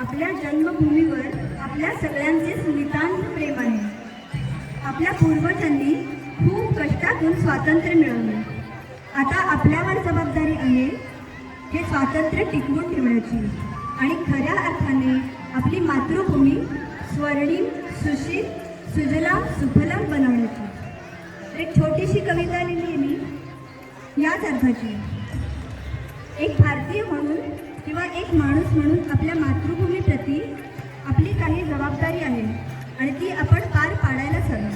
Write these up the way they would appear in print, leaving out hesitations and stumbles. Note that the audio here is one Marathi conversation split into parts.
आपल्या जन्मभूमीवर आपल्या सगळ्यांचे नितांत प्रेम आहे. आपल्या पूर्वजांनी खूप कष्टातून स्वातंत्र्य मिळवले. आता आपल्यावर जबाबदारी आहे हे स्वातंत्र्य टिकवून ठेवण्याची आणि खऱ्या अर्थाने आपली मातृभूमी स्वर्णिम, सुशील, सुजलाम, सुफलाम बनवण्याची. एक छोटीशी कविता लिहिली आहे मी याच अर्थाची. एक भारतीय म्हणून किंवा एक माणूस म्हणून आपल्या मातृभूमीप्रती आपली काही जबाबदारी आहे आणि ती आपण पार पाडायलाच हवी.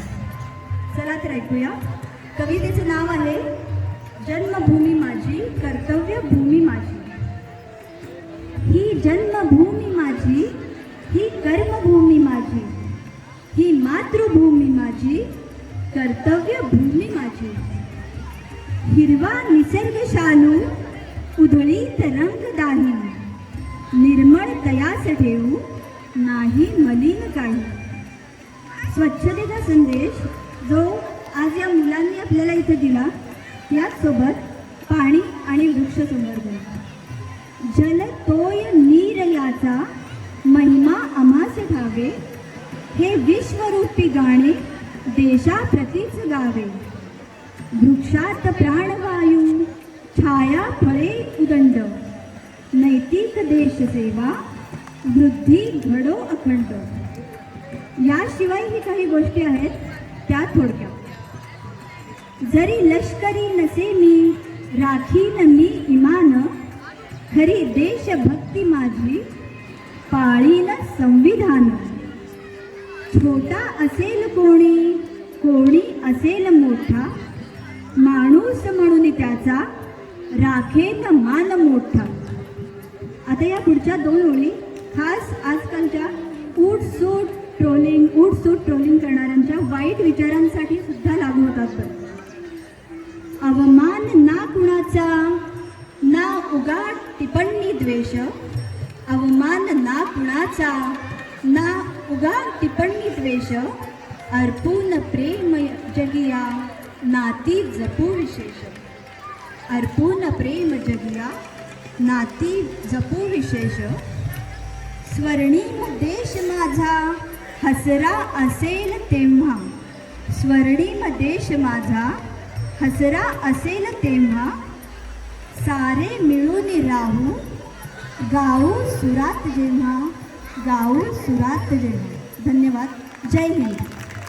चला तर ऐकूया. कवितेचं नाव आहे जन्मभूमी माझी, कर्तव्य भूमी माझी. ही जन्मभूमी माझी, ही कर्मभूमी माझी, ही मातृभूमी माझी, कर्तव्य भूमी माझी. हिरवा निसर्ग शालू उधळीत रंग दाही, निर्मळ तयास ठेवू नाही मलिन काही. स्वच्छतेचा संदेश जो आज या मुलांनी आपल्याला इथे दिला, त्याचसोबत पाणी आणि वृक्ष संवर्धन. जल तोय नीर याचा महिमा आम्हास ठावे, हे विश्वरूपी गाणे देशाप्रतीच गावे. वृक्षात प्राणवायू, छाया फळे उदंड, नैतिक देशसेवा, वृद्धी घडो अखंड. याशिवायही काही गोष्टी आहेत त्या थोडक्यात. जरी लष्करी नसे मी, राखीन मी इमान, खरी देशभक्ती माझी, पाळीन संविधान. छोटा असेल कोणी, कोणी असेल मोठा, माणूस म्हणून त्याचा राखेन मान मोठा. आता या पुढच्या दोन ओळी खास आजकालच्या उठसूट ट्रोलिंग करणाऱ्यांच्या वाईट विचारांसाठी सुद्धा लागू होतात. अवमान ना कुणाचा, ना उगाच टिप्पणी द्वेष. अवमान ना कुणाचा, ना उगाच टिप्पणी द्वेष. अर्पून प्रेम जगिया, नाती जपू विशेष. अर्पून प्रेम जगिया, नाती जपू विशेष. स्वर्णिम देश माझा हसरा असेल तेव्हा, स्वर्णिम देश माझा हसरा असेल तेव्हा. सारे मिळून राहू, गाऊ सुरात जेव्हा, गाऊ सुरात जेव्हा. धन्यवाद. जय हिंद.